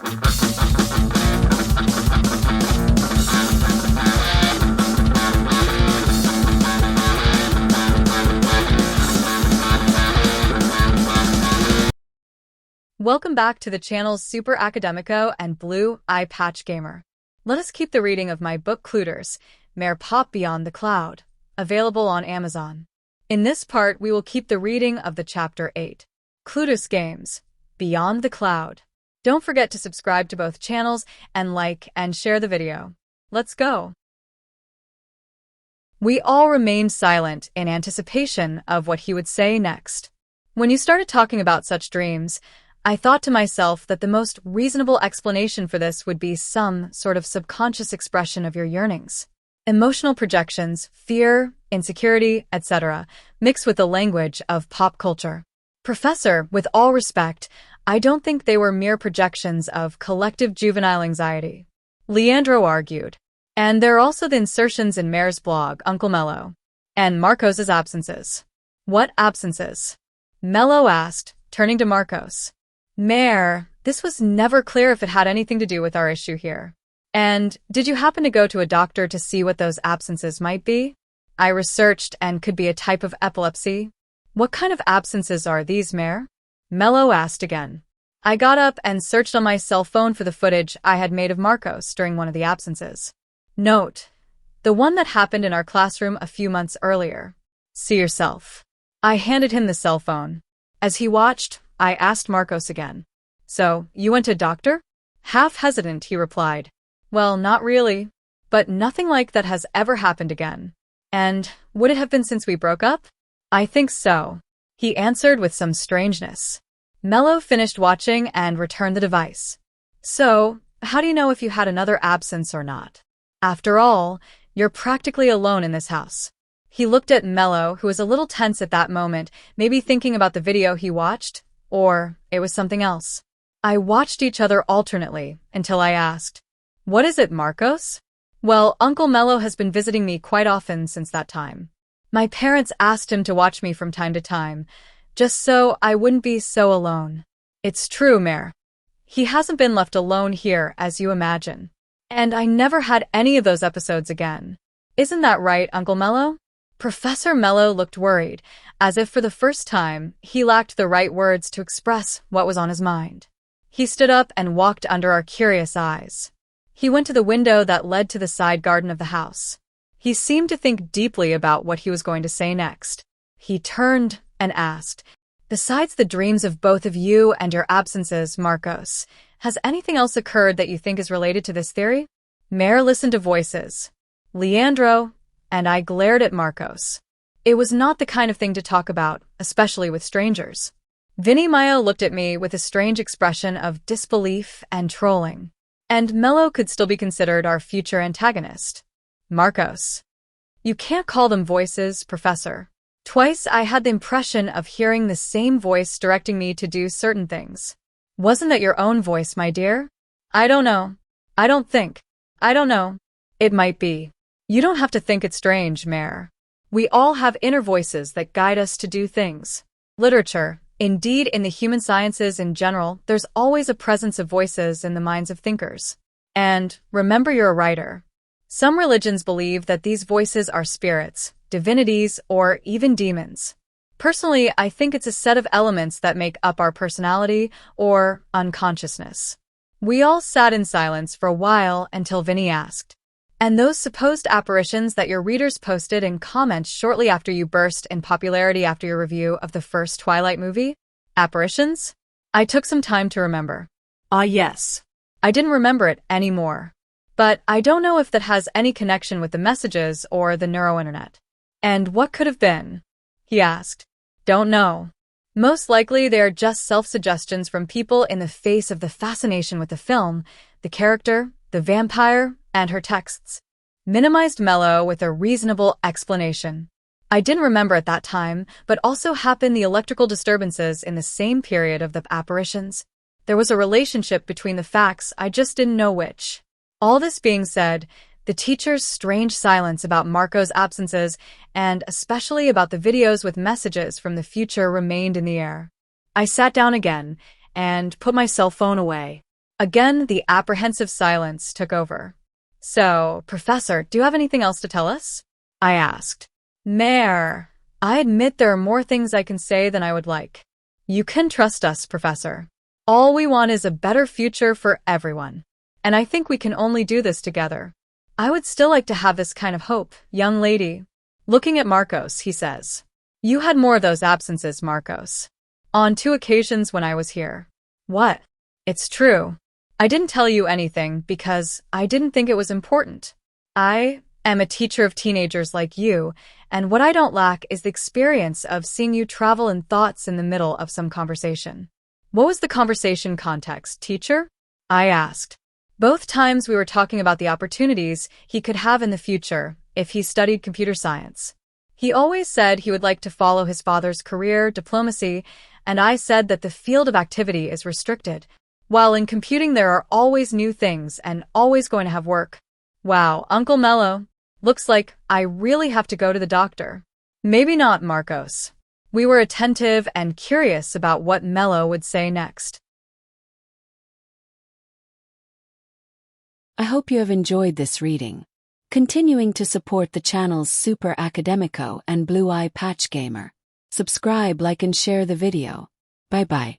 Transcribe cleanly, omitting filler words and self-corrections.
Welcome back to the channel's Super Academico and Blue Eye Patch Gamer. Let us keep the reading of my book Clueders, Meire Pop Beyond the Cloud, available on Amazon. In this part, we will keep the reading of the Chapter 8, Clueders Games, Beyond the Cloud. Don't forget to subscribe to both channels and like and share the video. Let's go! We all remained silent in anticipation of what he would say next. When you started talking about such dreams, I thought to myself that the most reasonable explanation for this would be some sort of subconscious expression of your yearnings. Emotional projections, fear, insecurity, etc., mixed with the language of pop culture. Professor, with all respect, I don't think they were mere projections of collective juvenile anxiety. Leandro argued. And there are also the insertions in Meire's blog, Uncle Mello, and Marcos's absences. What absences? Mello asked, turning to Marcos. Meire, this was never clear if it had anything to do with our issue here. And did you happen to go to a doctor to see what those absences might be? I researched and could be a type of epilepsy. What kind of absences are these, Meire? Mello asked again. I got up and searched on my cell phone for the footage I had made of Marcos during one of the absences. Note, the one that happened in our classroom a few months earlier. See yourself. I handed him the cell phone. As he watched, I asked Marcos again. So, you went to a doctor? Half hesitant, he replied. Well, not really. But nothing like that has ever happened again. And would it have been since we broke up? I think so, he answered with some strangeness. Mello finished watching and returned the device. So, how do you know if you had another absence or not? After all, you're practically alone in this house. He looked at Mello, who was a little tense at that moment, maybe thinking about the video he watched. Or it was something else. I watched each other alternately until I asked, What is it, Marcos? Well, Uncle Mello has been visiting me quite often since that time. My parents asked him to watch me from time to time, just so I wouldn't be so alone. It's true, Meire. He hasn't been left alone here as you imagine. And I never had any of those episodes again. Isn't that right, Uncle Mello? Professor Mello looked worried, as if for the first time he lacked the right words to express what was on his mind. He stood up and walked under our curious eyes. He went to the window that led to the side garden of the house. He seemed to think deeply about what he was going to say next. He turned and asked, Besides the dreams of both of you and your absences, Marcos, has anything else occurred that you think is related to this theory? Meire listened to voices. Leandro, and I glared at Marcos. It was not the kind of thing to talk about, especially with strangers. Vinny Mayo looked at me with a strange expression of disbelief and trolling. And Mello could still be considered our future antagonist. Marcos. You can't call them voices, Professor. Twice I had the impression of hearing the same voice directing me to do certain things. Wasn't that your own voice, my dear? I don't know. I don't think. I don't know. It might be. You don't have to think it strange, Meire. We all have inner voices that guide us to do things. Literature, indeed in the human sciences in general, there's always a presence of voices in the minds of thinkers. And, remember you're a writer. Some religions believe that these voices are spirits, divinities, or even demons. Personally, I think it's a set of elements that make up our personality, or unconsciousness. We all sat in silence for a while until Vinny asked, And those supposed apparitions that your readers posted in comments shortly after you burst in popularity after your review of the first Twilight movie? Apparitions? I took some time to remember. Ah, yes. I didn't remember it anymore. But I don't know if that has any connection with the messages or the neurointernet. And what could have been? He asked. Don't know. Most likely they are just self-suggestions from people in the face of the fascination with the film, the character, the vampire, and her texts. Minimized Mello with a reasonable explanation. I didn't remember at that time, but also happened the electrical disturbances in the same period of the apparitions. There was a relationship between the facts, I just didn't know which. All this being said, the teacher's strange silence about Marco's absences, and especially about the videos with messages from the future, remained in the air. I sat down again and put my cell phone away. Again, the apprehensive silence took over. So, Professor, do you have anything else to tell us? I asked. Meire, I admit there are more things I can say than I would like. You can trust us, Professor. All we want is a better future for everyone. And I think we can only do this together. I would still like to have this kind of hope, young lady. Looking at Marcos, he says. You had more of those absences, Marcos. On 2 occasions when I was here. What? It's true. I didn't tell you anything because I didn't think it was important. I am a teacher of teenagers like you, and what I don't lack is the experience of seeing you travel in thoughts in the middle of some conversation. What was the conversation context, teacher? I asked. Both times we were talking about the opportunities he could have in the future if he studied computer science. He always said he would like to follow his father's career, diplomacy, and I said that the field of activity is restricted. While in computing there are always new things and always going to have work. Wow, Uncle Mello. Looks like I really have to go to the doctor. Maybe not, Marcos. We were attentive and curious about what Mello would say next. I hope you have enjoyed this reading. Continuing to support the channels Super Academico and Blue Eye Patch Gamer. Subscribe, like and share the video. Bye-bye.